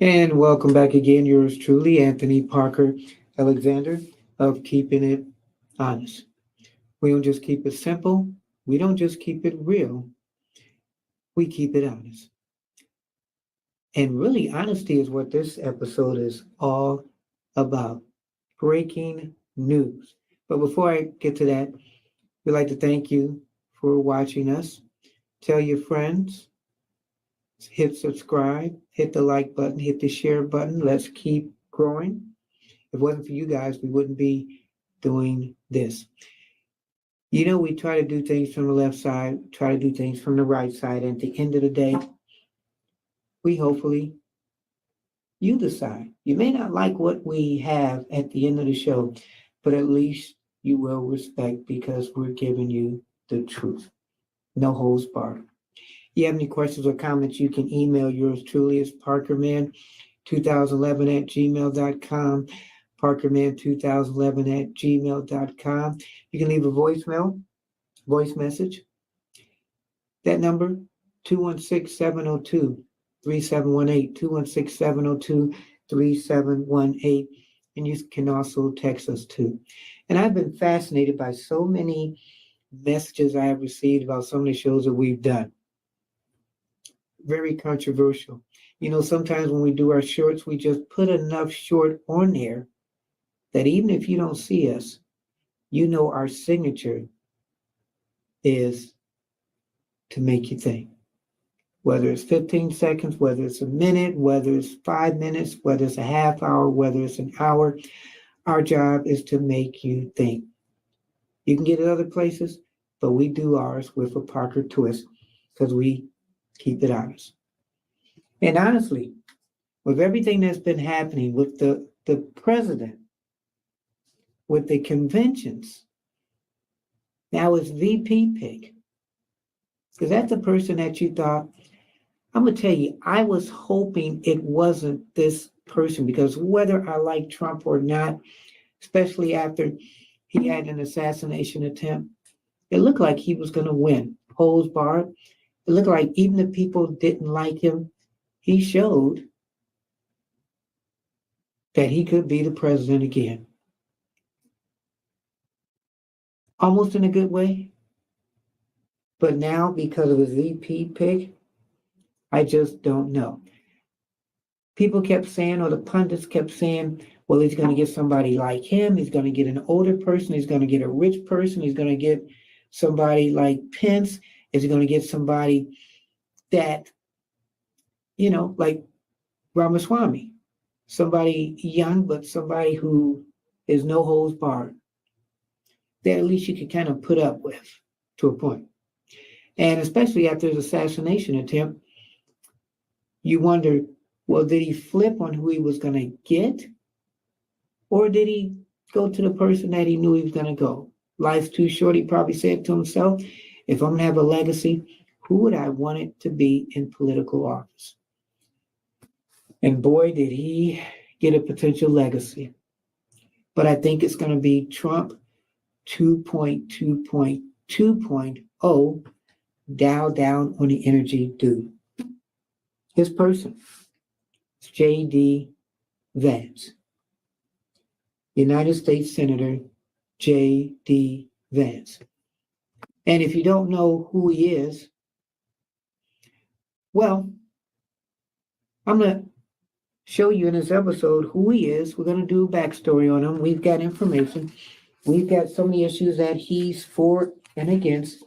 And welcome back again, yours truly, Anthony Parker Alexander of Keeping It Honest. We don't just keep it simple, we don't just keep it real, we keep it honest. And really, honesty is what this episode is all about breaking news. But before I get to that, we'd like to thank you for watching us. Tell your friends, hit subscribe, hit the like button, hit the share button. Let's keep growing. If it wasn't for you guys, we wouldn't be doing this. We try to do things from the left side, try to do things from the right side. And at the end of the day, we hopefully you decide. You may not like what we have at the end of the show, but at least you will respect because we're giving you the truth. No holds barred. You have any questions or comments, you can email yours truly. It's parkerman2011 at gmail.com. Parkerman2011 at gmail.com. You can leave a voice message. That number, 216-702-3718, 216-702-3718. And you can also text us too. And I've been fascinated by so many messages I have received about some of the shows that we've done. Very controversial. Sometimes when we do our shorts, we just put enough short on there that even if you don't see us, our signature is to make you think. Whether it's 15 seconds, whether it's a minute, whether it's 5 minutes, whether it's a half hour, whether it's an hour, our job is to make you think. You can get it other places, but we do ours with a Parker twist because we keep it honest. And honestly, with everything that's been happening with the president, with the conventions, now it's VP pick. Is that the person that you thought? I'm going to tell you, I was hoping it wasn't this person because whether I like Trump or not, especially after he had an assassination attempt, it looked like he was going to win. Holds barred. It looked like even if people didn't like him, he showed that he could be the president again. Almost in a good way. But now, because of his VP pick, I just don't know. People kept saying, or the pundits kept saying, well, he's going to get somebody like him. He's going to get an older person. He's going to get a rich person. He's going to get somebody like Pence. Is he going to get somebody that, like Ramaswamy? Somebody young, but somebody who is no holds barred. That at least you can kind of put up with to a point. And especially after his assassination attempt, you wonder, well, did he flip on who he was going to get? Or did he go to the person that he knew he was going to go? Life's too short, he probably said to himself, if I'm going to have a legacy, who would I want it to be in political office? And boy, did he get a potential legacy. But I think it's going to be Trump 2.2.2.0, dial down on the energy dude. His person, J.D. Vance, United States Senator J.D. Vance. And if you don't know who he is, well, I'm going to show you in this episode who he is. We're going to do a backstory on him. We've got information. We've got so many issues that he's for and against.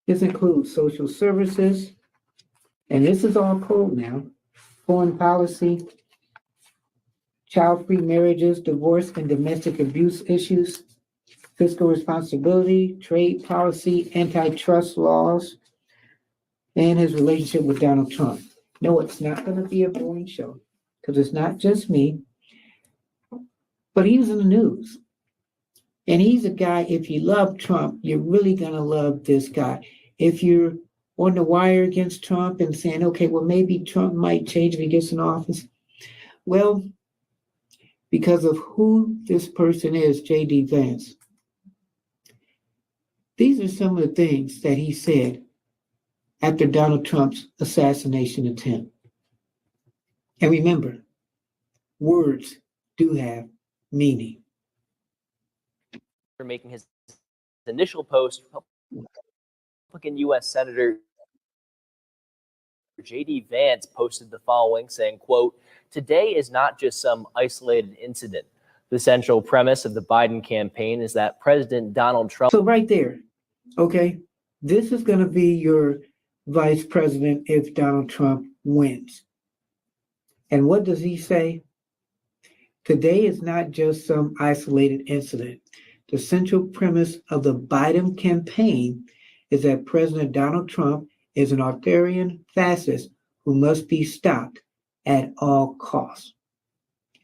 This includes social services, and this is all code now, foreign policy, child-free marriages, divorce and domestic abuse issues, fiscal responsibility, trade policy, antitrust laws, and his relationship with Donald Trump. No, it's not going to be a boring show because it's not just me, but he was in the news. And he's a guy, if you love Trump, you're really going to love this guy. If you're on the wire against Trump and saying, okay, well, maybe Trump might change if he gets in office. Well, because of who this person is, J.D. Vance, these are some of the things that he said after Donald Trump's assassination attempt. And remember, words do have meaning. For making his initial post, Republican U.S. Senator J.D. Vance posted the following, saying, quote, "Today is not just some isolated incident. The central premise of the Biden campaign is that President Donald Trump..." So right there, okay, this is going to be your vice president if Donald Trump wins. And what does he say? Today is not just some isolated incident. The central premise of the Biden campaign is that President Donald Trump is an authoritarian fascist who must be stopped at all costs.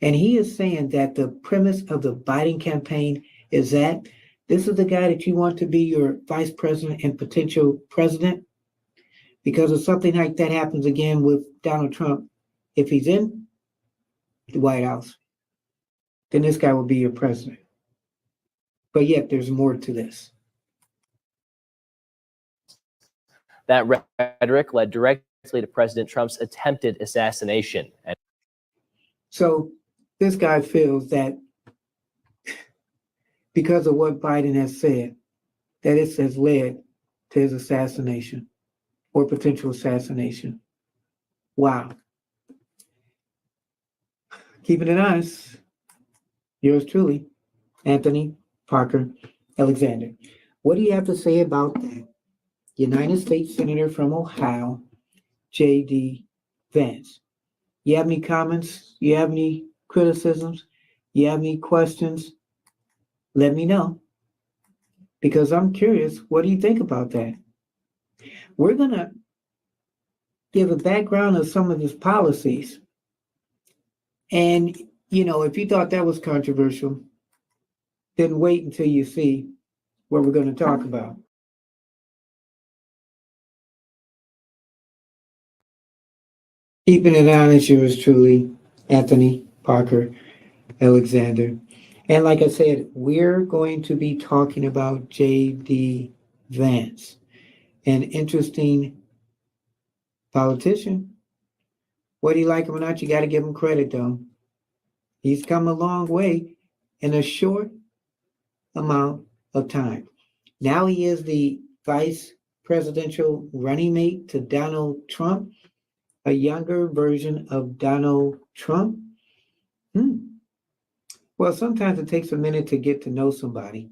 And he is saying that the premise of the Biden campaign is that this is the guy that you want to be your vice president and potential president. Because if something like that happens again with Donald Trump, if he's in the White House, then this guy will be your president. But yet there's more to this. That rhetoric led directly to President Trump's attempted assassination. So this guy feels that because of what Biden has said, that it has led to his assassination or potential assassination. Wow. Keeping it honest, yours truly, Anthony Parker Alexander. What do you have to say about that? United States Senator from Ohio, J.D. Vance. You have any comments? You have any criticisms? You have any questions? Let me know. Because I'm curious, what do you think about that? We're going to give a background of some of his policies. And, if you thought that was controversial, then wait until you see what we're going to talk about. Keeping it honest, yours truly, Anthony Parker Alexander. And like I said, we're going to be talking about J.D. Vance, an interesting politician. Whether you like him or not, you got to give him credit, though. He's come a long way in a short amount of time. Now he is the vice presidential running mate to Donald Trump, a younger version of Donald Trump. Well, sometimes it takes a minute to get to know somebody.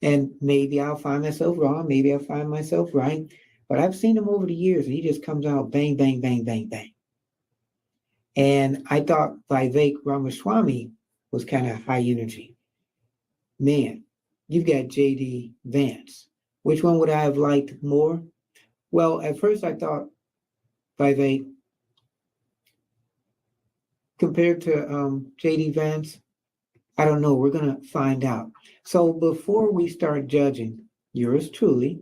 And maybe I'll find myself wrong. Maybe I'll find myself right. But I've seen him over the years, and he just comes out bang, bang, bang, bang, bang. And I thought Vivek Ramaswamy was kind of high energy. Man, you've got J.D. Vance. Which one would I have liked more? Well, at first I thought Vivek compared to J.D. Vance. I don't know. We're going to find out. So before we start judging yours truly,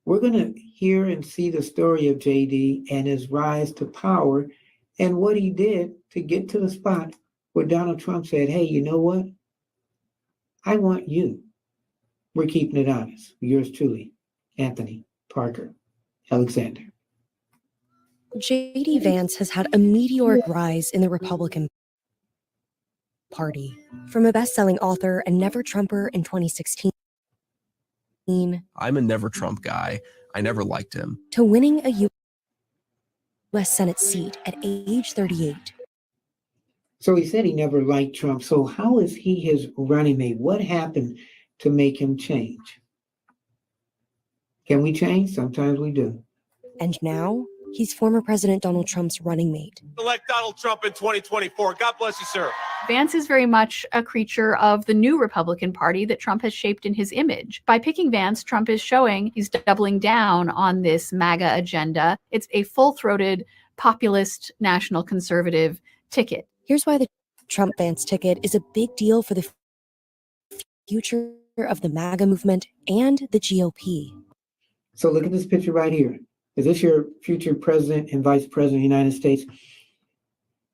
we're going to hear and see the story of J.D. and his rise to power and what he did to get to the spot where Donald Trump said, hey, you know what? I want you. We're keeping it honest. Yours truly, Anthony Parker Alexander. J.D. Vance has had a meteoric rise in the Republican Party. From a best-selling author and never Trumper in 2016, I'm a never Trump guy. I never liked him. to winning a U.S. Senate seat at age 38. So he said he never liked Trump. So how is he his running mate? What happened to make him change? Can we change? Sometimes we do. And now, he's former President Donald Trump's running mate. Elect Donald Trump in 2024. God bless you, sir. Vance is very much a creature of the new Republican Party that Trump has shaped in his image. By picking Vance, Trump is showing he's doubling down on this MAGA agenda. It's a full-throated, populist, national conservative ticket. Here's why the Trump-Vance ticket is a big deal for the future of the MAGA movement and the GOP. So look at this picture right here. Is this your future president and vice president of the United States?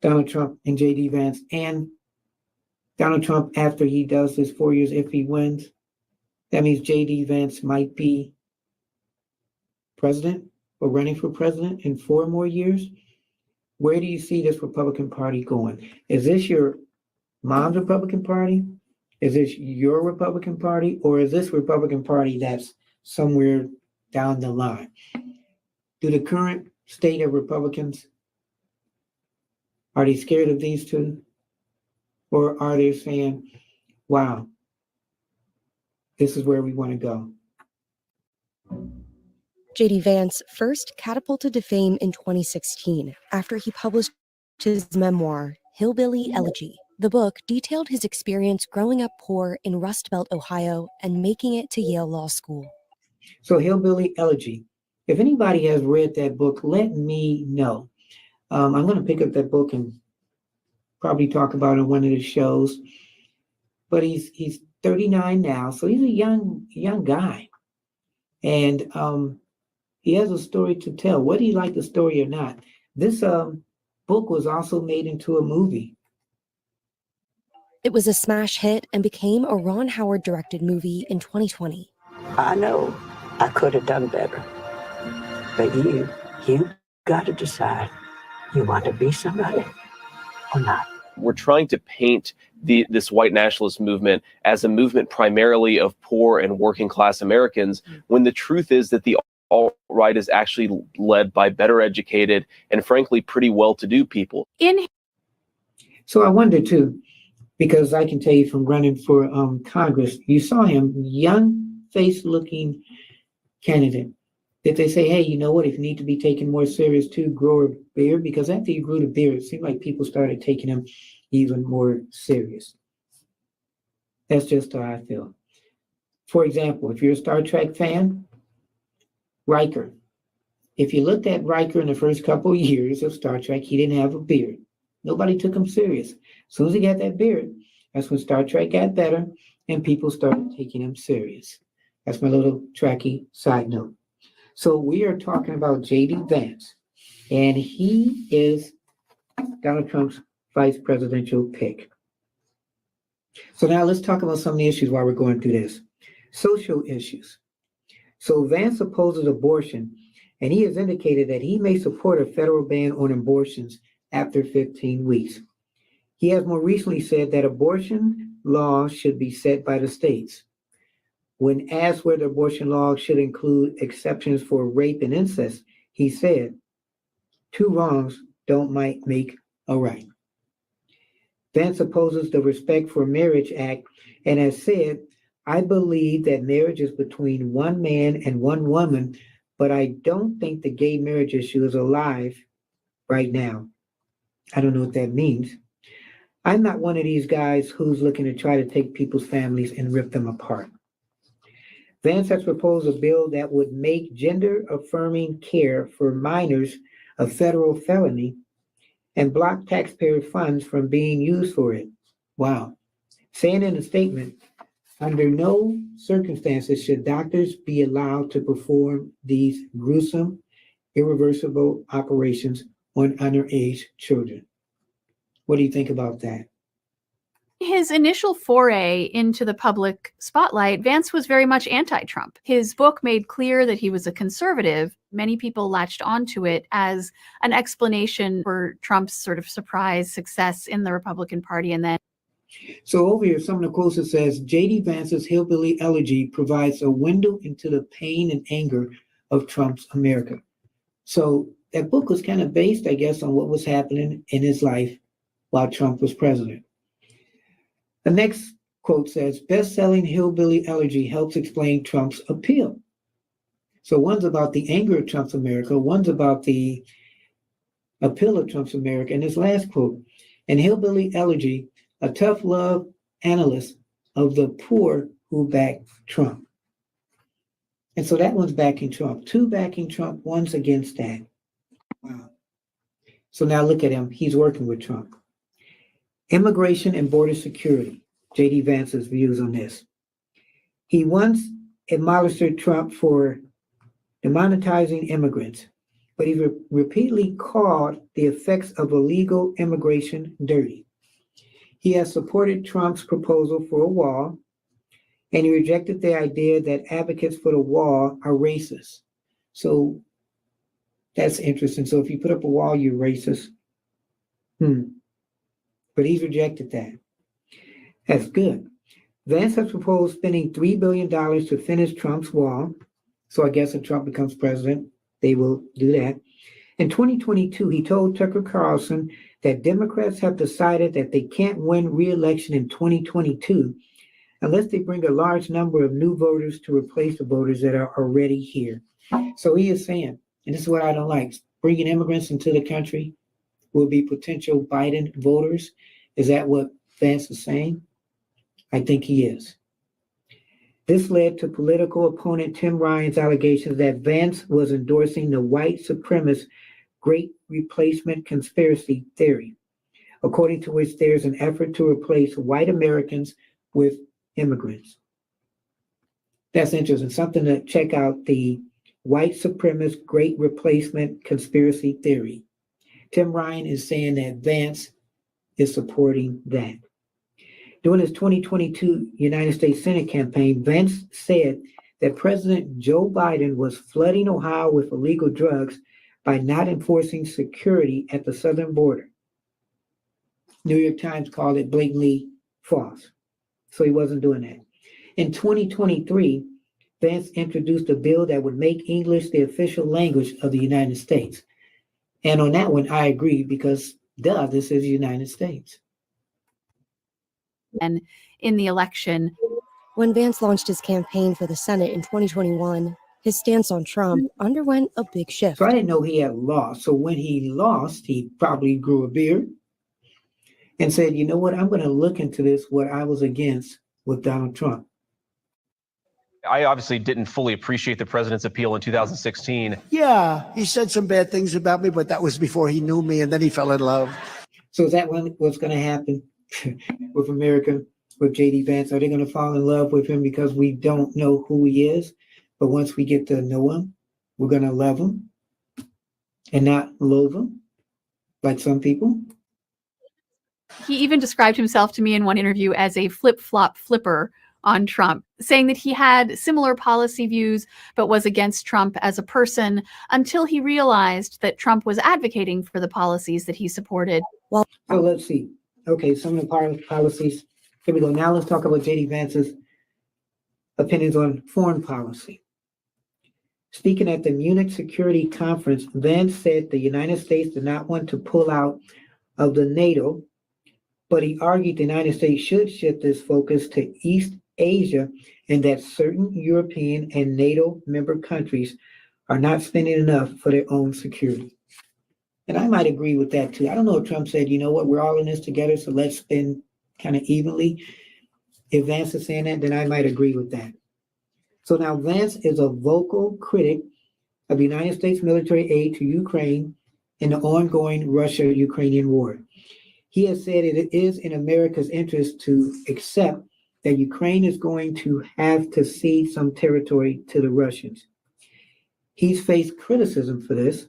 Donald Trump and J.D. Vance, and Donald Trump after he does his 4 years, if he wins. That means J.D. Vance might be president or running for president in 4 more years. where do you see this Republican Party going? Is this your mom's Republican Party? Is this your Republican Party? Or is this Republican Party that's somewhere down the line? Do the current state of Republicans, are they scared of these two? Or are they saying, wow, this is where we want to go? J.D. Vance first catapulted to fame in 2016 after he published his memoir, Hillbilly Elegy. The book detailed his experience growing up poor in Rust Belt, Ohio, and making it to Yale Law School. So Hillbilly Elegy, if anybody has read that book, let me know. I'm going to pick up that book and probably talk about it on one of the shows. But he's 39 now, so he's a young guy. And he has a story to tell. Whether you like the story or not, this book was also made into a movie. It was a smash hit and became a Ron Howard-directed movie in 2020. I know I could have done better. But you got to decide. You want to be somebody or not? We're trying to paint this white nationalist movement as a movement primarily of poor and working class Americans, when the truth is that the alt-right is actually led by better educated and frankly pretty well-to-do people. So I wonder too, because I can tell you from running for Congress, you saw him, young face looking candidate. Did they say, hey, you know what, if you need to be taken more serious too, grow a beard? Because after you grew the beard, it seemed like people started taking him even more serious. That's just how I feel. For example, if you're a Star Trek fan, Riker. If you looked at Riker in the first couple of years of Star Trek, he didn't have a beard. Nobody took him serious. As soon as he got that beard, that's when Star Trek got better and people started taking him serious. That's my little Trekkie side note. So we are talking about J.D. Vance, and he is Donald Trump's vice presidential pick. So now let's talk about some of the issues while we're going through this. Social issues. So Vance opposes abortion, and he has indicated that he may support a federal ban on abortions after 15 weeks. He has more recently said that abortion laws should be set by the states. When asked whether abortion laws should include exceptions for rape and incest, he said, two wrongs don't make a right. Vance opposes the Respect for Marriage Act and has said, I believe that marriage is between one man and one woman, but I don't think the gay marriage issue is alive right now. I don't know what that means. I'm not one of these guys who's looking to try to take people's families and rip them apart. Vance has proposed a bill that would make gender-affirming care for minors a federal felony and block taxpayer funds from being used for it. Wow. Saying in a statement, under no circumstances should doctors be allowed to perform these gruesome, irreversible operations on underage children. What do you think about that? His initial foray into the public spotlight, Vance was very much anti-Trump. His book made clear that he was a conservative. Many people latched onto it as an explanation for Trump's sort of surprise success in the Republican Party. And then So over here, some of the quotes it says, J.D. Vance's Hillbilly Elegy provides a window into the pain and anger of Trump's America. So that book was kind of based, I guess, on what was happening in his life while Trump was president. The next quote says, best-selling Hillbilly Elegy helps explain Trump's appeal. So one's about the anger of Trump's America, one's about the appeal of Trump's America. And this last quote, in Hillbilly Elegy, a tough love analyst of the poor who back Trump. And so that one's backing Trump. Two backing Trump, one's against that. Wow. So now look at him. He's working with Trump. Immigration and border security. J.D. Vance's views on this. He once admonished Trump for demonetizing immigrants, but he repeatedly called the effects of illegal immigration dirty. He has supported Trump's proposal for a wall, and he rejected the idea that advocates for the wall are racist. So that's interesting. So if you put up a wall, you're racist. But he's rejected that. That's good. Vance has proposed spending $3 billion to finish Trump's wall. So I guess if Trump becomes president, they will do that. In 2022, he told Tucker Carlson that Democrats have decided that they can't win re-election in 2022 unless they bring a large number of new voters to replace the voters that are already here. So he is saying, and this is what I don't like, bringing immigrants into the country will be potential Biden voters. Is that what Vance is saying? I think he is. This led to political opponent Tim Ryan's allegations that Vance was endorsing the white supremacist Great Replacement conspiracy theory, according to which there's an effort to replace white Americans with immigrants. That's interesting. Something to check out, the white supremacist Great Replacement conspiracy theory. Tim Ryan is saying that Vance is supporting that. During his 2022 United States Senate campaign, Vance said that President Joe Biden was flooding Ohio with illegal drugs by not enforcing security at the southern border. New York Times called it blatantly false. So he wasn't doing that. In 2023, Vance introduced a bill that would make English the official language of the United States. And on that one, I agree because, this is the United States. And in the election, When Vance launched his campaign for the Senate in 2021, his stance on Trump underwent a big shift. So I didn't know he had lost. So when he lost, he probably grew a beard and said, you know what, I'm going to look into this, what I was against with Donald Trump. I obviously didn't fully appreciate the president's appeal in 2016. Yeah, he said some bad things about me, but that was before he knew me, and then he fell in love. So is that what's going to happen with America, with J.D. Vance? Are they going to fall in love with him because we don't know who he is? But once we get to know him, we're going to love him and not loathe him, like some people. he even described himself to me in one interview as a flip-flop flipper on Trump, saying that he had similar policy views but was against Trump as a person until he realized that Trump was advocating for the policies that he supported. So let's see. Okay, some of the policies. Here we go. Now let's talk about J.D. Vance's opinions on foreign policy. Speaking at the Munich Security Conference, Vance said the United States did not want to pull out of the NATO, but he argued the United States should shift its focus to East Asia and that certain European and NATO member countries are not spending enough for their own security. And I might agree with that too. I don't know if Trump said, you know what, we're all in this together, so let's spend kind of evenly. If Vance is saying that, then I might agree with that. So now Vance is a vocal critic of the United States military aid to Ukraine in the ongoing Russia-Ukrainian war. He has said it is in America's interest to accept that Ukraine is going to have to cede some territory to the Russians. He's faced criticism for this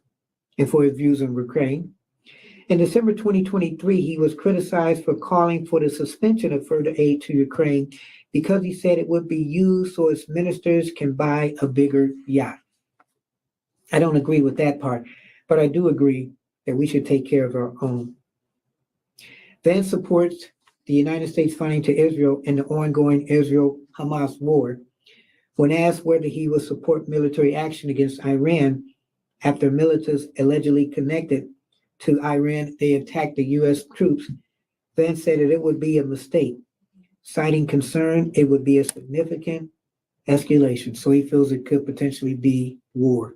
and for his views on Ukraine. In December 2023, he was criticized for calling for the suspension of further aid to Ukraine because he said it would be used so its ministers can buy a bigger yacht. I don't agree with that part, but I do agree that we should take care of our own. Vance supports the United States funding to Israel in the ongoing Israel-Hamas war. When asked whether he would support military action against Iran after militants allegedly connected to Iran, they attacked the U.S. troops, Vance said that it would be a mistake, citing concern it would be a significant escalation. So he feels it could potentially be war.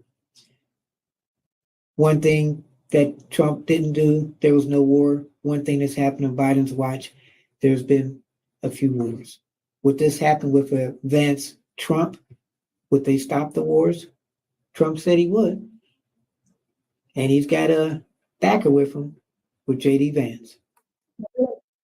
One thing that Trump didn't do, there was no war. One thing that's happened on Biden's watch, there's been a few wars. Would this happen with Vance Trump? Would they stop the wars? Trump said he would. And he's got a backer with him, with J.D. Vance.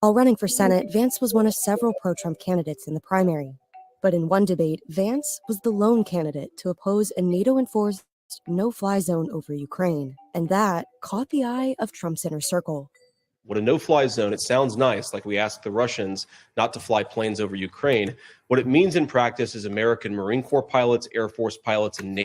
While running for Senate, Vance was one of several pro-Trump candidates in the primary. But in one debate, Vance was the lone candidate to oppose a NATO-enforced no-fly zone over Ukraine. And that caught the eye of Trump's inner circle. What a no-fly zone, it sounds nice, like we asked the Russians not to fly planes over Ukraine. What it means in practice is American Marine Corps pilots, Air Force pilots, and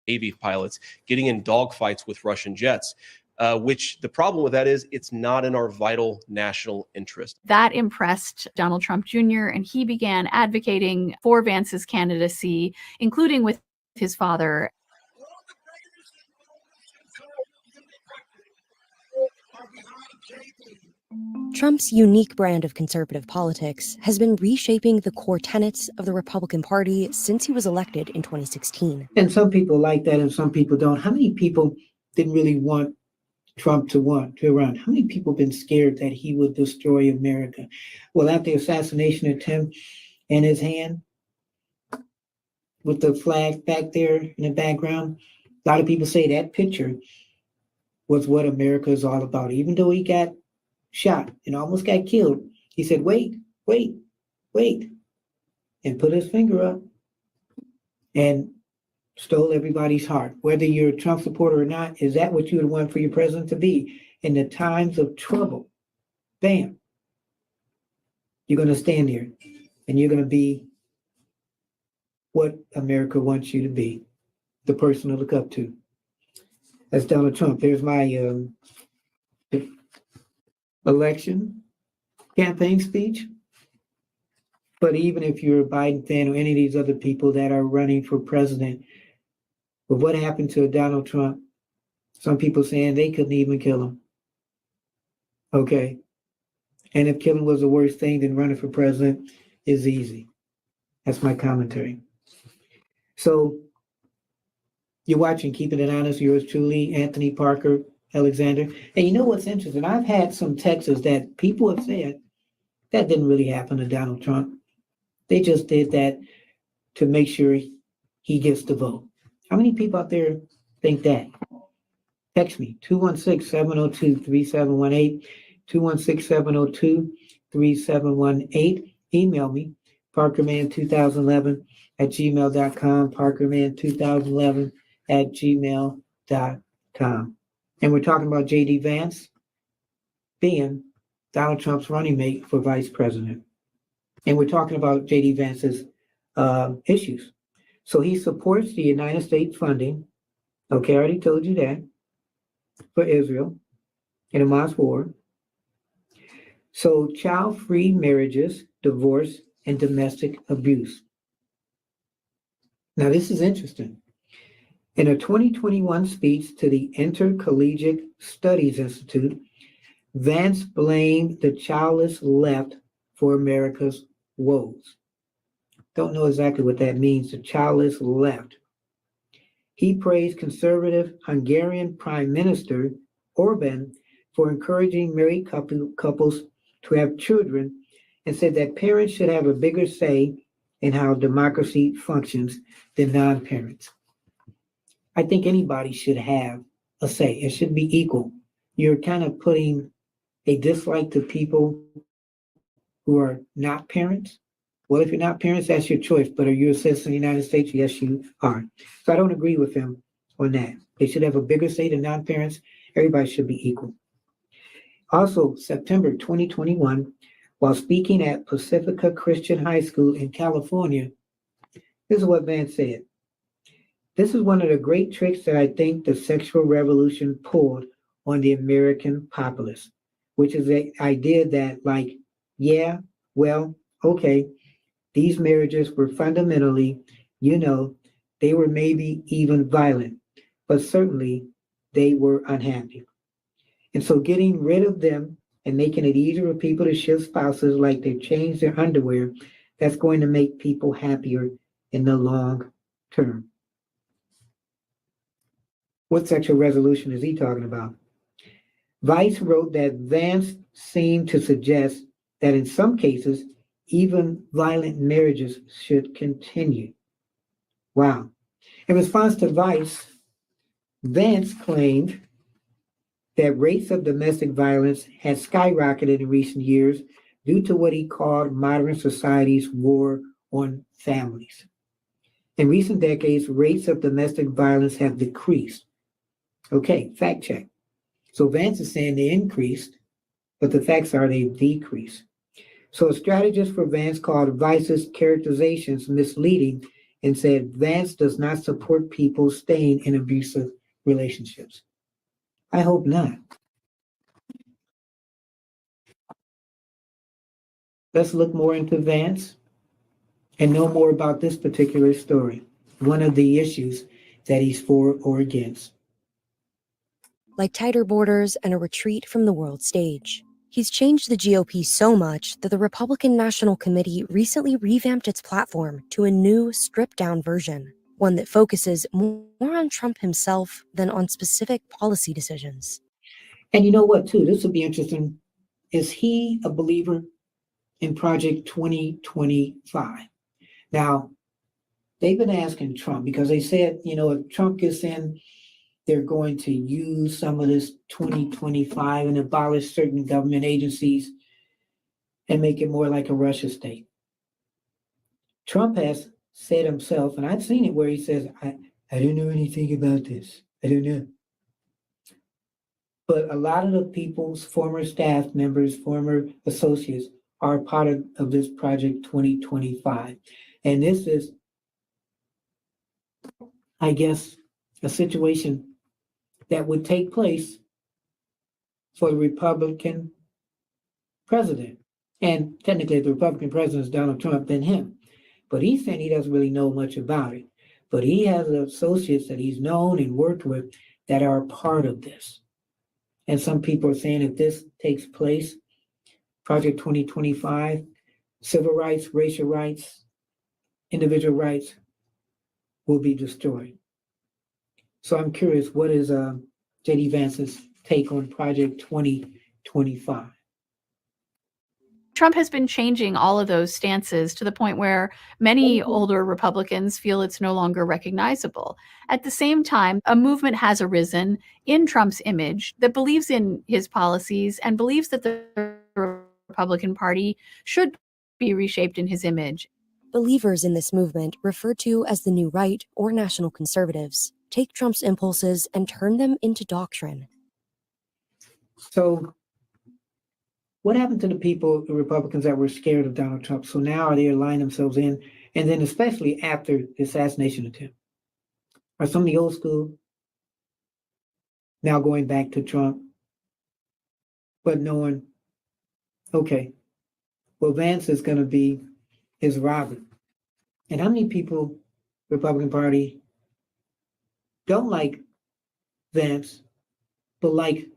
Navy pilots getting in dogfights with Russian jets. which the problem with that is it's not in our vital national interest. That impressed Donald Trump Jr., and he began advocating for Vance's candidacy, including with his father. Trump's unique brand of conservative politics has been reshaping the core tenets of the Republican Party since he was elected in 2016. And some people like that and some people don't. How many people didn't really want Trump to run? How many people have been scared that he would destroy America? Well, after the assassination attempt in his hand, with the flag back there in the background, a lot of people say that picture was what America is all about. Even though he got shot and almost got killed, he said, wait, and put his finger up and stole everybody's heart. Whether you're a Trump supporter or not, is that what you would want for your president to be? In the times of trouble, bam, you're going to stand there and you're going to be what America wants you to be, the person to look up to. That's Donald Trump. There's my election campaign speech. But even if you're a Biden fan or any of these other people that are running for president, with what happened to Donald Trump, some people saying they couldn't even kill him. Okay. And if killing was the worst thing, then running for president is easy. That's my commentary. So you're watching Keeping It Honest, yours truly, Anthony Parker Alexander. And you know what's interesting? I've had some texts that people have said that didn't really happen to Donald Trump. They just did that to make sure he gets the vote. How many people out there think that? Text me, 216-702-3718, 216-702-3718. Email me, parkerman2011@gmail.com, parkerman2011@gmail.com. And we're talking about J.D. Vance being Donald Trump's running mate for vice president. And we're talking about J.D. Vance's issues. So he supports the United States funding. Okay, I already told you that. For Israel in the Hamas war. So child-free marriages, divorce, and domestic abuse. Now this is interesting. In a 2021 speech to the Intercollegiate Studies Institute, Vance blamed the childless left for America's woes. Don't know exactly what that means, the childless left. He praised conservative Hungarian Prime Minister Orban for encouraging married couples to have children and said that parents should have a bigger say in how democracy functions than non-parents. I think anybody should have a say. It should be equal. You're kind of putting a dislike to people who are not parents. Well, if you're not parents, that's your choice. But are you a citizen of the United States? Yes, you are. So I don't agree with him on that. They should have a bigger say than non-parents. Everybody should be equal. Also, September 2021, while speaking at Pacifica Christian High School in California, this is what Vance said. This is one of the great tricks that I think the sexual revolution pulled on the American populace, which is the idea that, like, yeah, well, okay, these marriages were fundamentally, they were maybe even violent, but certainly they were unhappy. And so getting rid of them and making it easier for people to shift spouses like they've changed their underwear, that's going to make people happier in the long term. What sexual resolution is he talking about? Vice wrote that Vance seemed to suggest that in some cases, even violent marriages should continue. Wow. In response to Vice, Vance claimed that rates of domestic violence had skyrocketed in recent years due to what he called modern society's war on families. In recent decades, rates of domestic violence have decreased. Okay, fact check. So Vance is saying they increased, but the facts are they've decreased. So a strategist for Vance called Vice's characterizations misleading and said Vance does not support people staying in abusive relationships. I hope not. Let's look more into Vance and know more about this particular story, one of the issues that he's for or against. Like tighter borders and a retreat from the world stage. He's changed the GOP so much that the Republican National Committee recently revamped its platform to a new, stripped-down version, one that focuses more on Trump himself than on specific policy decisions. And you know what, too? This will be interesting. Is he a believer in Project 2025? Now, they've been asking Trump because they said, if Trump gets in, they're going to use some of this 2025 and abolish certain government agencies and make it more like a Russia state. Trump has said himself, and I've seen it where he says, I don't know anything about this. I don't know. But a lot of the people's former staff members, former associates, are part of this Project 2025. And this is, I guess, a situation that would take place for the Republican president. And technically, if the Republican president is Donald Trump, then him. But he's saying he doesn't really know much about it. But he has associates that he's known and worked with that are a part of this. And some people are saying if this takes place, Project 2025, civil rights, racial rights, individual rights will be destroyed. So I'm curious, what is J.D. Vance's take on Project 2025? Trump has been changing all of those stances to the point where many older Republicans feel it's no longer recognizable. At the same time, a movement has arisen in Trump's image that believes in his policies and believes that the Republican Party should be reshaped in his image. Believers in this movement, referred to as the New Right or National Conservatives, take Trump's impulses and turn them into doctrine. So what happened to the people, the Republicans that were scared of Donald Trump? So now are they aligning themselves in? And then especially after the assassination attempt, are some of the old school now going back to Trump, but knowing, okay, well, Vance is going to be his Robert. And how many people, Republican Party, don't like Vance, but like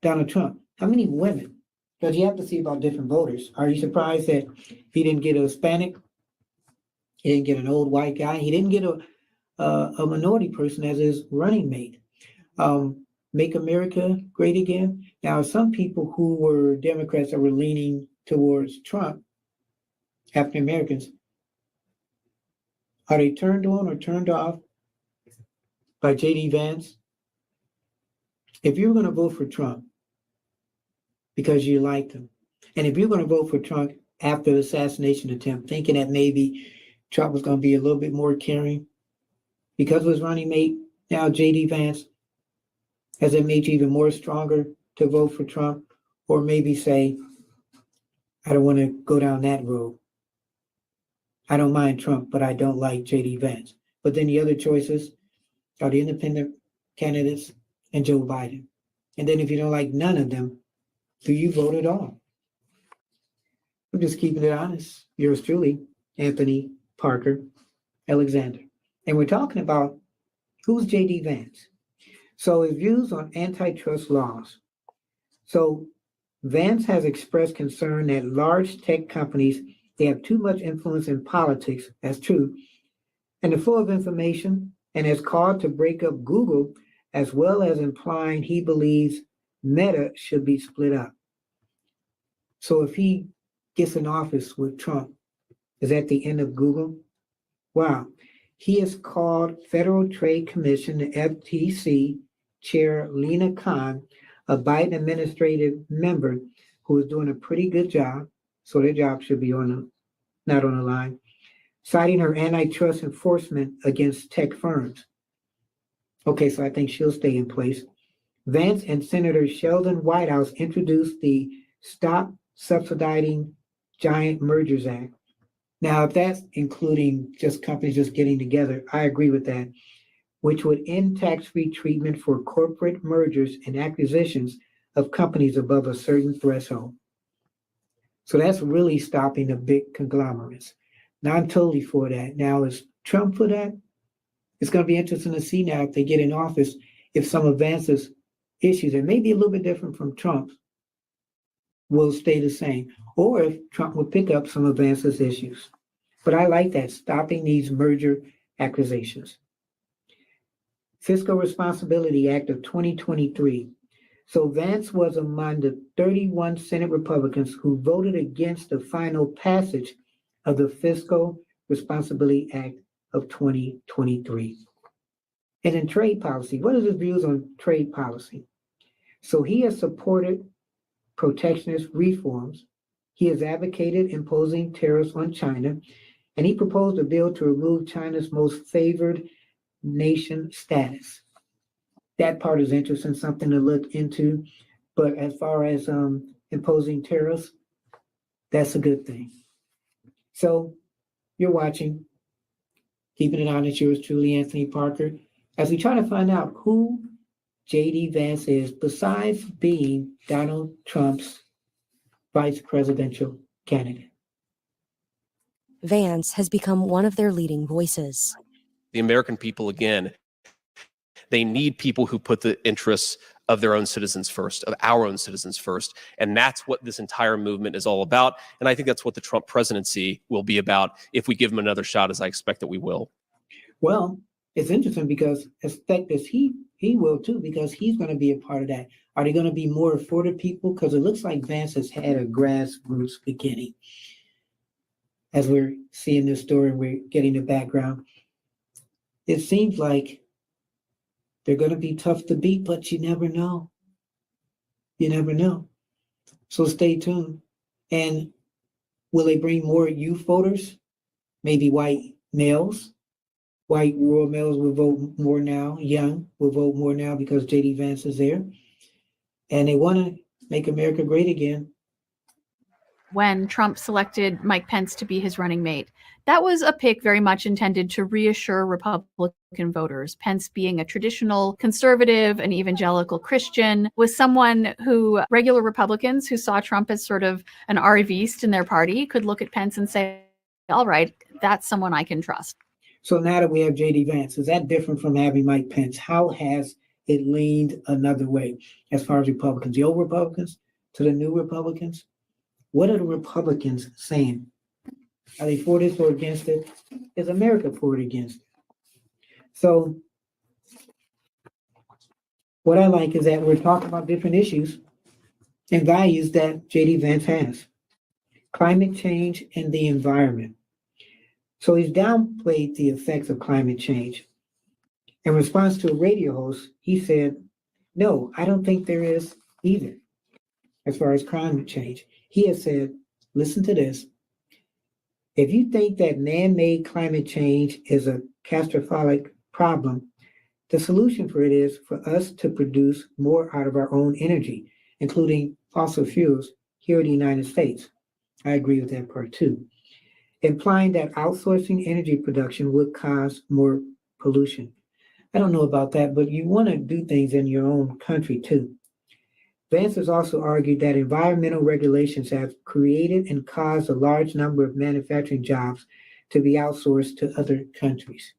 Donald Trump? How many women? Because you have to see about different voters. Are you surprised that he didn't get a Hispanic? He didn't get an old white guy. He didn't get a minority person as his running mate. Make America great again. Now, some people who were Democrats that were leaning towards Trump, African Americans, are they turned on or turned off by J.D. Vance? If you're going to vote for Trump because you liked him, and if you're going to vote for Trump after the assassination attempt, thinking that maybe Trump was going to be a little bit more caring because of his running mate, now J.D. Vance, has it made you even more stronger to vote for Trump? Or maybe say, I don't want to go down that road. I don't mind Trump, but I don't like J.D. Vance. But then the other choices are the independent candidates and Joe Biden. And then if you don't like none of them, do you vote at all? I'm just keeping it honest. Yours truly, Anthony Parker Alexander. And we're talking about who's J.D. Vance. So his views on antitrust laws. So Vance has expressed concern that large tech companies, they have too much influence in politics, that's true, and are full of information, and has called to break up Google, as well as implying he believes Meta should be split up. So if he gets in office with Trump, is that the end of Google? Wow. He has called Federal Trade Commission, the FTC Chair Lena Khan, a Biden administrative member who is doing a pretty good job, so their job should be not on the line, citing her antitrust enforcement against tech firms. Okay, so I think she'll stay in place. Vance and Senator Sheldon Whitehouse introduced the Stop Subsidizing Giant Mergers Act. Now, if that's including just companies just getting together, I agree with that. which would end tax-free treatment for corporate mergers and acquisitions of companies above a certain threshold. So that's really stopping the big conglomerates. Now I'm totally for that. Now is Trump for that? It's going to be interesting to see now if they get in office, if some of Vance's issues, and maybe a little bit different from Trump's, will stay the same, or if Trump will pick up some of Vance's issues. But I like that, stopping these merger acquisitions. Fiscal Responsibility Act of 2023. So Vance was among the 31 Senate Republicans who voted against the final passage of the Fiscal Responsibility Act of 2023. And in trade policy, what are his views on trade policy? So he has supported protectionist reforms. He has advocated imposing tariffs on China, and he proposed a bill to remove China's most favored nation status. That part is interesting, something to look into. But as far as imposing tariffs, that's a good thing. So you're watching, keeping it honest, yours truly, Anthony Parker, as we try to find out who J.D. Vance is, besides being Donald Trump's vice presidential candidate. Vance has become one of their leading voices. The American people, again, they need people who put the interests of their own citizens first, of our own citizens first. And that's what this entire movement is all about. And I think that's what the Trump presidency will be about if we give him another shot, as I expect that we will. Well, it's interesting because expect as he will too, because he's going to be a part of that. Are they going to be more for the people? Because it looks like Vance has had a grassroots beginning. As we're seeing this story, we're getting the background. It seems like they're going to be tough to beat, but you never know. You never know. So stay tuned. And will they bring more youth voters? Maybe white males? White rural males will vote more now. Young will vote more now because J.D. Vance is there. And they want to make America great again. When Trump selected Mike Pence to be his running mate, that was a pick very much intended to reassure Republican voters. Pence, being a traditional conservative, an evangelical Christian, was someone who regular Republicans who saw Trump as sort of an arriviste in their party could look at Pence and say, all right, that's someone I can trust. So now that we have J.D. Vance, is that different from having Mike Pence? How has it leaned another way as far as Republicans, the old Republicans to the new Republicans? What are the Republicans saying? Are they for this or against it? Is America for it or against it? So what I like is that we're talking about different issues and values that J.D. Vance has. Climate change and the environment. So he's downplayed the effects of climate change. In response to a radio host, he said, no, I don't think there is either. As far as climate change, he has said, listen to this. If you think that man-made climate change is a catastrophic problem, the solution for it is for us to produce more out of our own energy, including fossil fuels here in the United States. I agree with that part too. Implying that outsourcing energy production would cause more pollution. I don't know about that, but you want to do things in your own country too. Vance has also argued that environmental regulations have created and caused a large number of manufacturing jobs to be outsourced to other countries.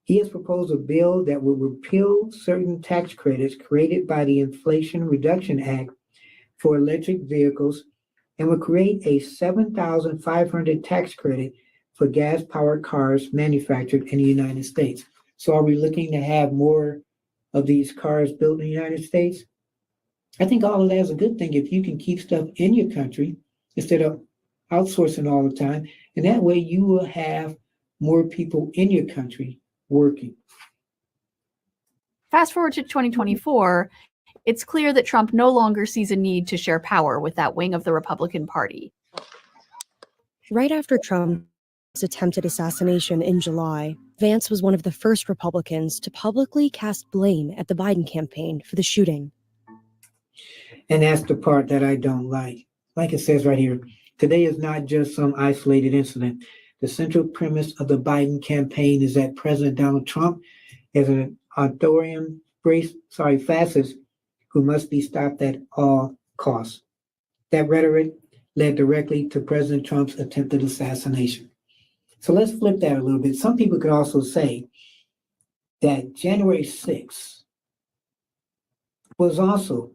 He has proposed a bill that will repeal certain tax credits created by the Inflation Reduction Act for electric vehicles and will create a $7,500 tax credit for gas-powered cars manufactured in the United States. So are we looking to have more of these cars built in the United States? I think all of that is a good thing if you can keep stuff in your country instead of outsourcing all the time. And that way you will have more people in your country working. Fast forward to 2024, it's clear that Trump no longer sees a need to share power with that wing of the Republican Party. Right after Trump's attempted assassination in July, Vance was one of the first Republicans to publicly cast blame at the Biden campaign for the shooting. And that's the part that I don't like. Like it says right here, today is not just some isolated incident. The central premise of the Biden campaign is that President Donald Trump as an authoritarian fascist who must be stopped at all costs. That rhetoric led directly to President Trump's attempted assassination. So let's flip that a little bit. Some people could also say that January 6th was also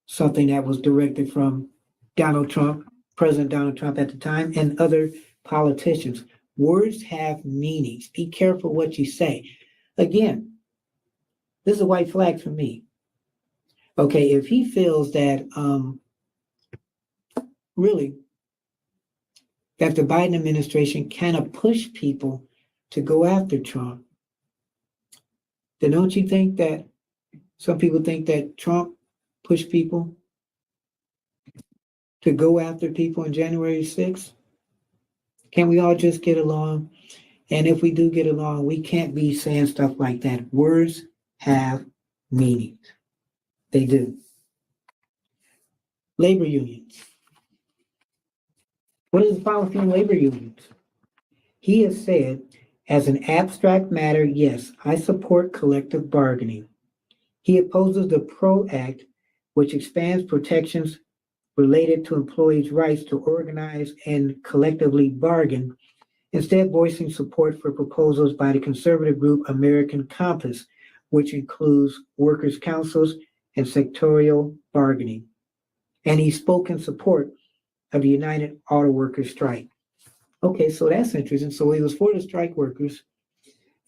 something that was directed from Donald Trump, President Donald Trump at the time, and other politicians. Words have meanings. Be careful what you say. Again, this is a white flag for me. Okay, if he feels that really that the Biden administration kind of push people to go after Trump, then don't you think that some people think that Trump pushed people to go after people on January 6th? Can we all just get along? And if we do get along, we can't be saying stuff like that. Words have meanings. They do. Labor unions. What is the policy on labor unions? He has said, as an abstract matter, yes, I support collective bargaining. He opposes the PRO Act, which expands protections related to employees' rights to organize and collectively bargain, instead voicing support for proposals by the conservative group American Compass, which includes workers' councils and sectorial bargaining. And he spoke in support of the United Auto Workers strike. Okay, so that's interesting. So he was for the strike workers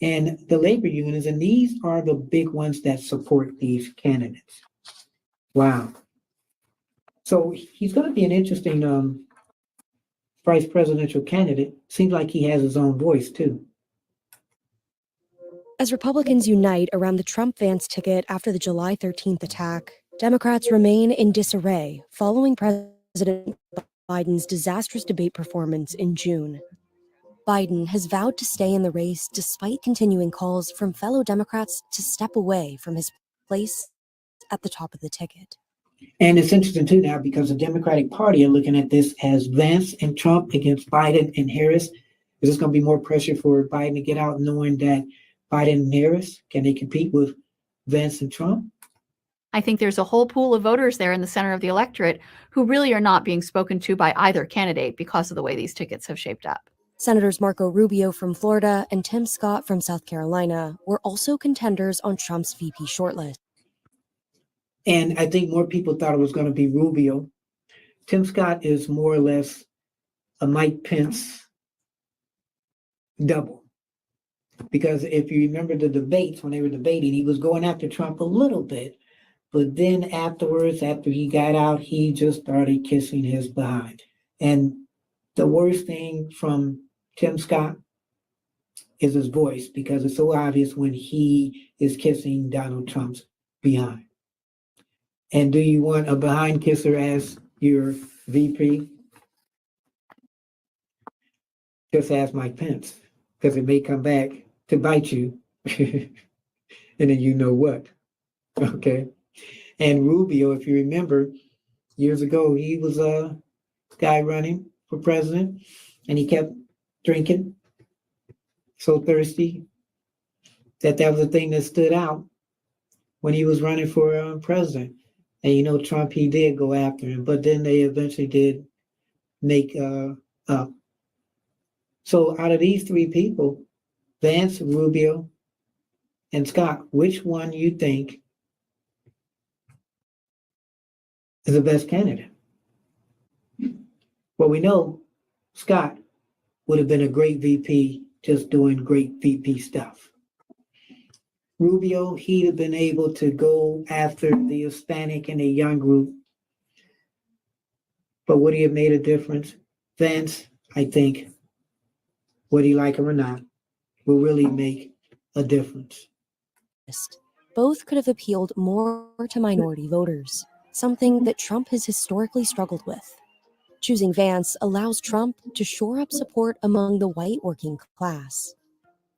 and the labor unions, and these are the big ones that support these candidates. Wow. So he's going to be an interesting vice presidential candidate. Seems like he has his own voice, too. As Republicans unite around the Trump-Vance ticket after the July 13th attack, Democrats remain in disarray following President Biden's disastrous debate performance in June. Biden has vowed to stay in the race despite continuing calls from fellow Democrats to step away from his place at the top of the ticket. And it's interesting, too, now because the Democratic Party are looking at this as Vance and Trump against Biden and Harris. Is this going to be more pressure for Biden to get out knowing that Biden and Harris, can they compete with Vance and Trump? I think there's a whole pool of voters there in the center of the electorate who really are not being spoken to by either candidate because of the way these tickets have shaped up. Senators Marco Rubio from Florida and Tim Scott from South Carolina were also contenders on Trump's VP shortlist. And I think more people thought it was going to be Rubio. Tim Scott is more or less a Mike Pence double. Because if you remember the debates, when they were debating, he was going after Trump a little bit. But then afterwards, after he got out, he just started kissing his behind. And the worst thing from Tim Scott is his voice, because it's so obvious when he is kissing Donald Trump's behind. And do you want a behind kisser as your VP? Just ask Mike Pence, because it may come back to bite you. And then you know what. Okay. And Rubio, if you remember, years ago, he was a guy running for president, and he kept drinking, so thirsty that was the thing that stood out when he was running for president. And you know, Trump, he did go after him, but then they eventually did make up. So out of these three people, Vance, Rubio, and Scott, which one you think is the best candidate? Well, we know Scott would have been a great VP, just doing great VP stuff. Rubio, he'd have been able to go after the Hispanic and the young group. But would he have made a difference? Vance, I think, whether you like him or not, will really make a difference. Both could have appealed more to minority voters, something that Trump has historically struggled with. Choosing Vance allows Trump to shore up support among the white working class.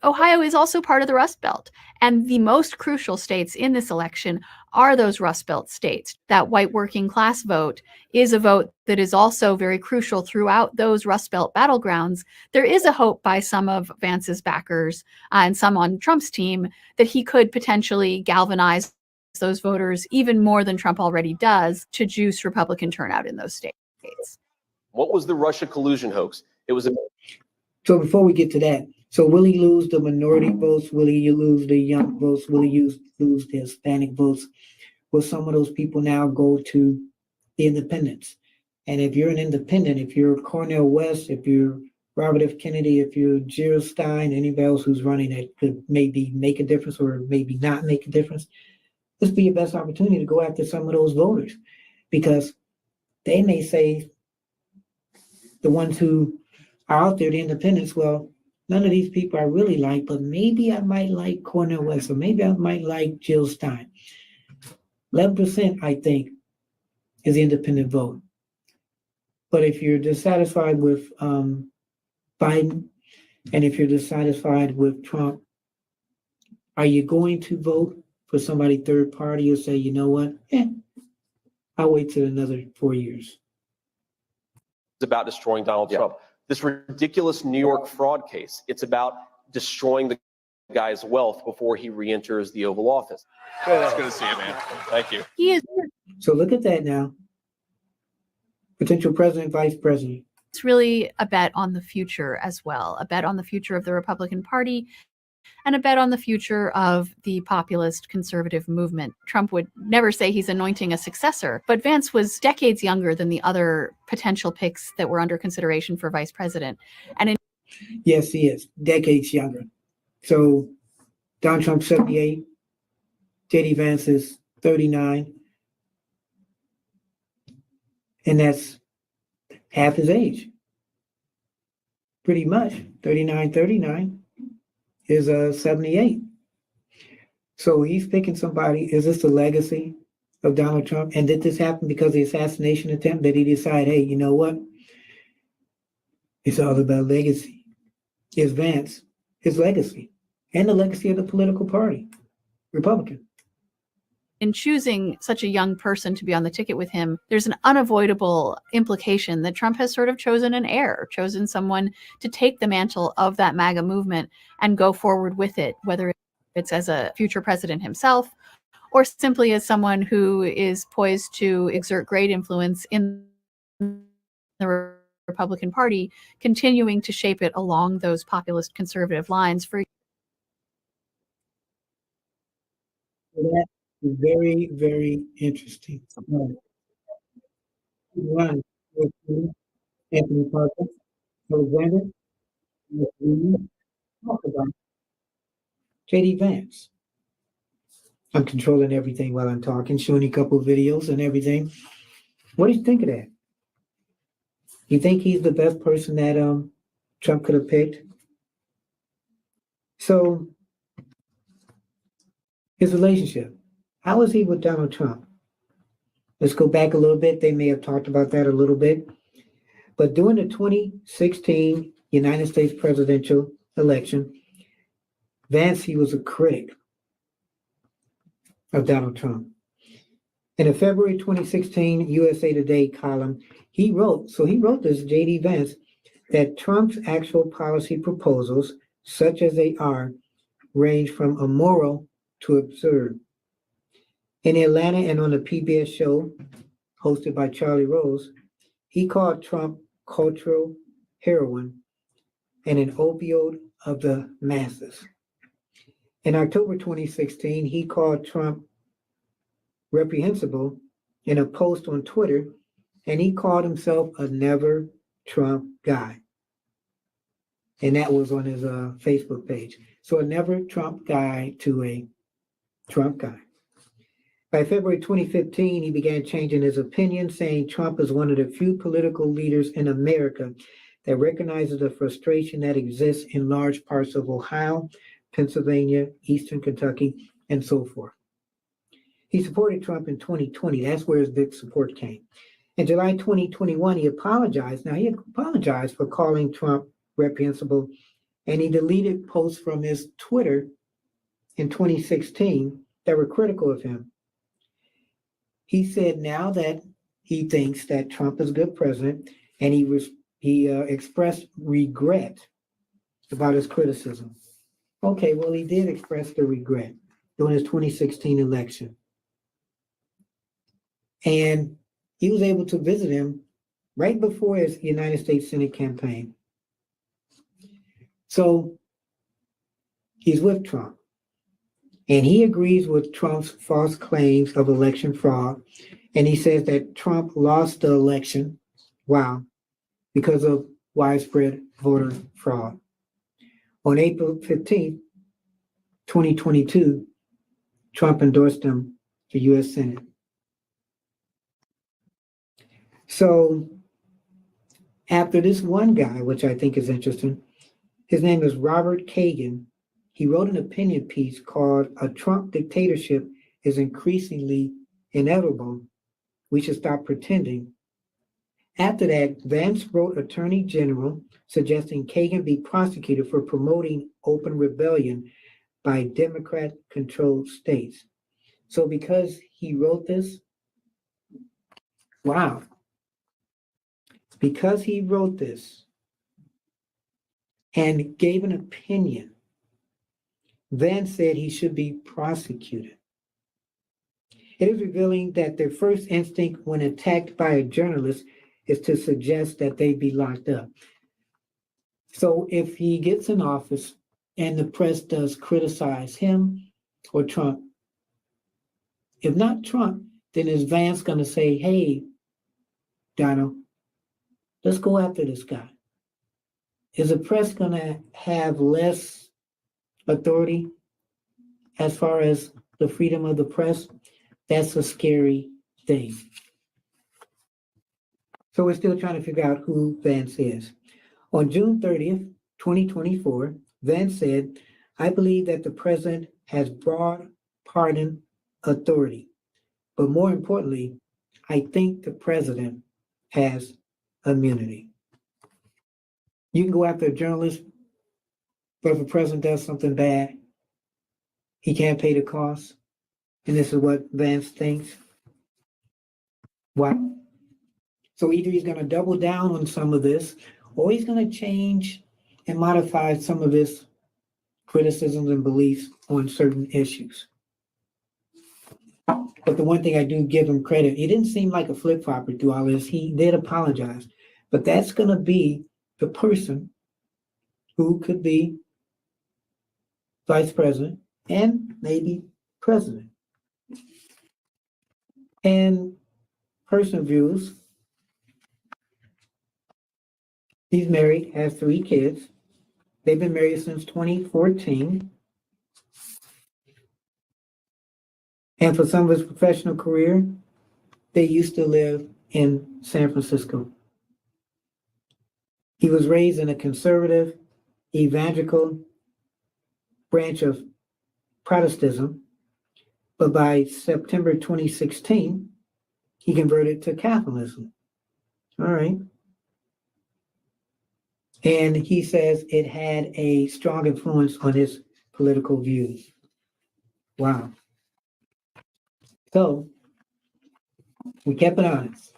Ohio is also part of the Rust Belt, and the most crucial states in this election are those Rust Belt states. That white working class vote is a vote that is also very crucial throughout those Rust Belt battlegrounds. There is a hope by some of Vance's backers and some on Trump's team that he could potentially galvanize those voters even more than Trump already does to juice Republican turnout in those states. What was the Russia collusion hoax? It was a So before we get to that, so will he lose the minority votes? Will he lose the young votes? Will he lose the Hispanic votes? Will some of those people now go to the independents? And if you're an independent, if you're Cornel West, if you're Robert F. Kennedy, if you're Jill Stein, anybody else who's running that could maybe make a difference or maybe not make a difference, this be your best opportunity to go after some of those voters, because they may say, the ones who are out there, the independents, well, none of these people I really like, but maybe I might like Cornel West, or maybe I might like Jill Stein. 11%, I think, is the independent vote. But if you're dissatisfied with Biden, and if you're dissatisfied with Trump, are you going to vote for somebody third party or say, you know what, I'll wait till another 4 years? It's about destroying Donald Trump. This ridiculous New York fraud case, it's about destroying the guy's wealth before he re-enters the Oval Office. Good, it's good to see you, man. Thank you. He is. So look at that now. Potential president, vice president. It's really a bet on the future as well, a bet on the future of the Republican Party and a bet on the future of the populist conservative movement. Trump would never say he's anointing a successor, but Vance was decades younger than the other potential picks that were under consideration for vice president. And Yes, he is. Decades younger. So Donald Trump, 78. J.D. Vance is 39. And that's half his age. Pretty much. 39, 39 is 78. So he's picking somebody. Is this the legacy of Donald Trump? And did this happen because of the assassination attempt that he decided, hey, you know what? It's all about legacy. Is Vance his legacy and the legacy of the political party, Republican? in choosing such a young person to be on the ticket with him, there's an unavoidable implication that Trump has sort of chosen an heir, chosen someone to take the mantle of that MAGA movement and go forward with it, whether it's as a future president himself or simply as someone who is poised to exert great influence in the Republican Party, continuing to shape it along those populist conservative lines for. That is very, very interesting. One, Anthony Parker, Alexander, talk about J.D. Vance. I'm controlling everything while I'm talking, showing you a couple of videos and everything. What do you think of that? You think he's the best person that Trump could have picked? So his relationship, how is he with Donald Trump? Let's go back a little bit. They may have talked about that a little bit. But during the 2016 United States presidential election, Vance, he was a critic of Donald Trump. In a February 2016 USA Today column, he wrote this, J.D. Vance, that Trump's actual policy proposals, such as they are, range from immoral to absurd. In Atlanta and on the PBS show hosted by Charlie Rose, he called Trump cultural heroin and an opioid of the masses. In October 2016, he called Trump reprehensible in a post on Twitter, and he called himself a never Trump guy. And that was on his Facebook page. So a never Trump guy to a Trump guy. By February 2015, he began changing his opinion, saying Trump is one of the few political leaders in America that recognizes the frustration that exists in large parts of Ohio, Pennsylvania, Eastern Kentucky, and so forth. He supported Trump in 2020. That's where his big support came. In July 2021, he apologized. Now, he apologized for calling Trump reprehensible and he deleted posts from his Twitter in 2016 that were critical of him. He said now that he thinks that Trump is a good president, and he expressed regret about his criticism. Okay, well, he did express the regret during his 2016 election. And he was able to visit him right before his United States Senate campaign. So he's with Trump. And he agrees with Trump's false claims of election fraud. And he says that Trump lost the election, wow, because of widespread voter fraud. On April 15th, 2022, Trump endorsed him for U.S. Senate. So after this one guy, which I think is interesting, his name is Robert Kagan. He wrote an opinion piece called "A Trump Dictatorship is Increasingly Inevitable. We Should Stop Pretending." After that, Vance wrote Attorney General suggesting Kagan be prosecuted for promoting open rebellion by Democrat-controlled states. So because he wrote this, wow. Because he wrote this and gave an opinion, Vance said he should be prosecuted. It is revealing that their first instinct when attacked by a journalist is to suggest that they be locked up. So if he gets in office and the press does criticize him or Trump, if not Trump, then is Vance going to say, hey, Donald, let's go after this guy? Is the press going to have less authority as far as the freedom of the press? That's a scary thing. So we're still trying to figure out who Vance is. On June 30th, 2024, Vance said, I believe that the president has broad pardon authority. But more importantly, I think the president has immunity. You can go after a journalist, but if a president does something bad, he can't pay the cost. And this is what Vance thinks. Wow. So either he's going to double down on some of this, or he's going to change and modify some of his criticisms and beliefs on certain issues. But the one thing I do give him credit, it didn't seem like a flip-flopper through all this. He did apologize. But that's going to be the person who could be vice president and maybe president. And personal views, he's married, has 3 kids. They've been married since 2014. And for some of his professional career, they used to live in San Francisco. He was raised in a conservative, evangelical branch of Protestantism, but by September 2016, he converted to Catholicism. All right. And he says it had a strong influence on his political views. Wow. So we kept it honest.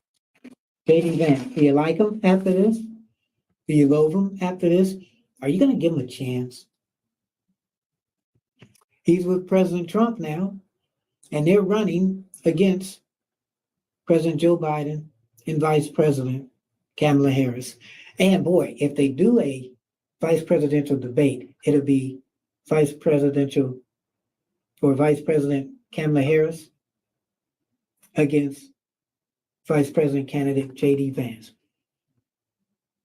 J.D. Vance, do you like him after this? Do you loathe him after this? Are you going to give him a chance? He's with President Trump now, and they're running against President Joe Biden and Vice President Kamala Harris. And boy, if they do a vice presidential debate, it'll be Vice President Kamala Harris against Vice President candidate J.D. Vance.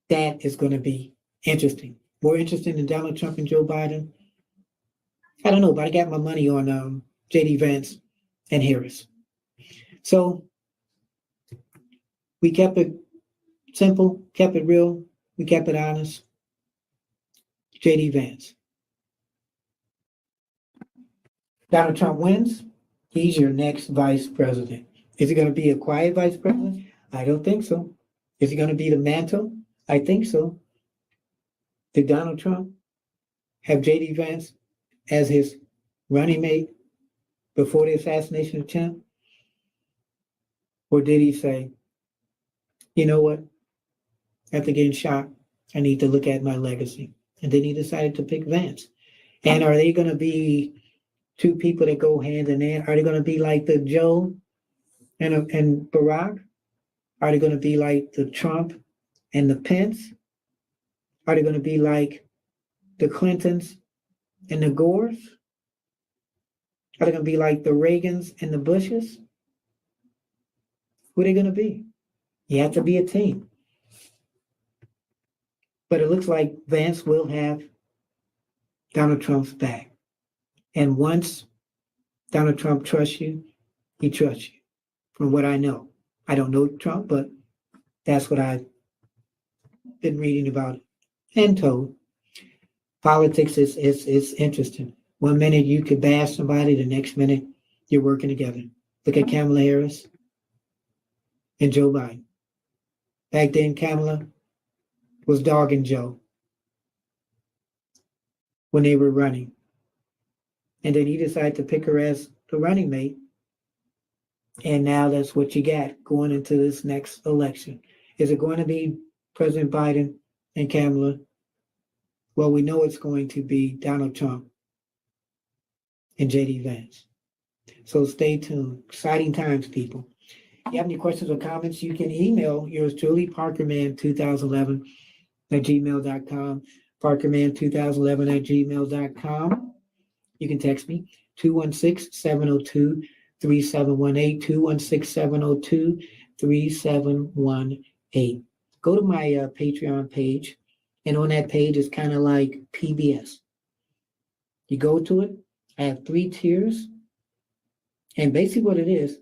That is going to be interesting. More interesting than Donald Trump and Joe Biden? I don't know, but I got my money on J.D. Vance and Harris. So we kept it simple, kept it real, we kept it honest. J.D. Vance. Donald Trump wins, he's your next vice president. Is he going to be a quiet vice president? I don't think so. Is he going to be the mantle? I think so. To Donald Trump? have J.D. Vance as his running mate before the assassination attempt? Or did he say, you know what? After getting shot, I need to look at my legacy. And then he decided to pick Vance. And are they going to be two people that go hand in hand? Are they going to be like the Joe and Barack? Are they going to be like the Trump and the Pence? Are they going to be like the Clintons and the Gores? Are they going to be like the Reagans and the Bushes? Who are they going to be? You have to be a team. But it looks like Vance will have Donald Trump's back. And once Donald Trump trusts you, he trusts you. From what I know. I don't know Trump, but that's what I've been reading about and told. Politics is interesting. 1 minute you could bash somebody, the next minute you're working together. Look at Kamala Harris and Joe Biden. Back then, Kamala was dogging Joe when they were running. And then he decided to pick her as the running mate. And now that's what you got going into this next election. Is it going to be President Biden and Kamala? Well, we know it's going to be Donald Trump and J.D. Vance. So stay tuned. Exciting times, people. If you have any questions or comments, you can email yours truly, parkerman2011 at gmail.com, parkerman2011 at gmail.com. You can text me, 216-702-3718, 216-702-3718. Go to my Patreon page, and on that page is kind of like PBS. You go to it, I have 3 tiers, and basically what it is,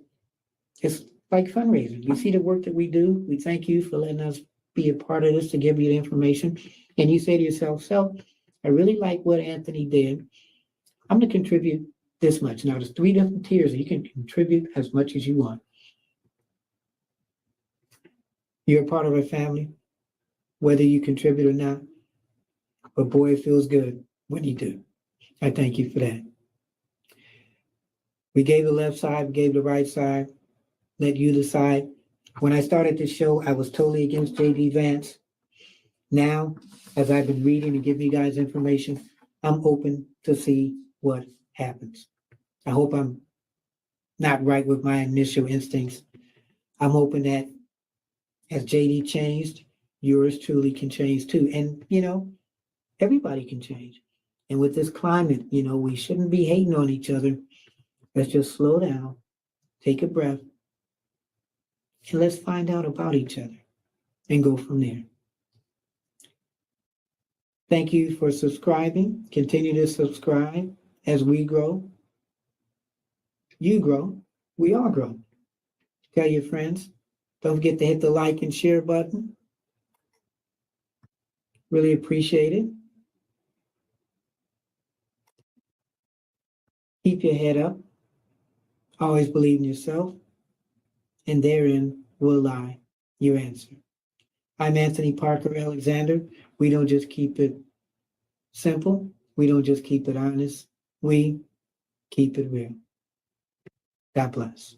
it's like fundraising. You see the work that we do. We thank you for letting us be a part of this to give you the information. And you say to yourself, so I really like what Anthony did. I'm going to contribute this much. Now, there's 3 different tiers. You can contribute as much as you want. You're a part of a family, whether you contribute or not. But boy, it feels good when you do. I thank you for that. We gave the left side, we gave the right side. Let you decide. When I started this show, I was totally against J.D. Vance. Now, as I've been reading and giving you guys information, I'm open to see what happens. I hope I'm not right with my initial instincts. I'm hoping that as J.D. changed, yours truly can change too. And, everybody can change. And with this climate, we shouldn't be hating on each other. Let's just slow down, take a breath, and let's find out about each other and go from there. Thank you for subscribing. Continue to subscribe as we grow. You grow. We all grow. Tell your friends. Don't forget to hit the like and share button. Really appreciate it. Keep your head up. Always believe in yourself. And therein will lie your answer. I'm Anthony Parker Alexander. We don't just keep it simple. We don't just keep it honest. We keep it real. God bless.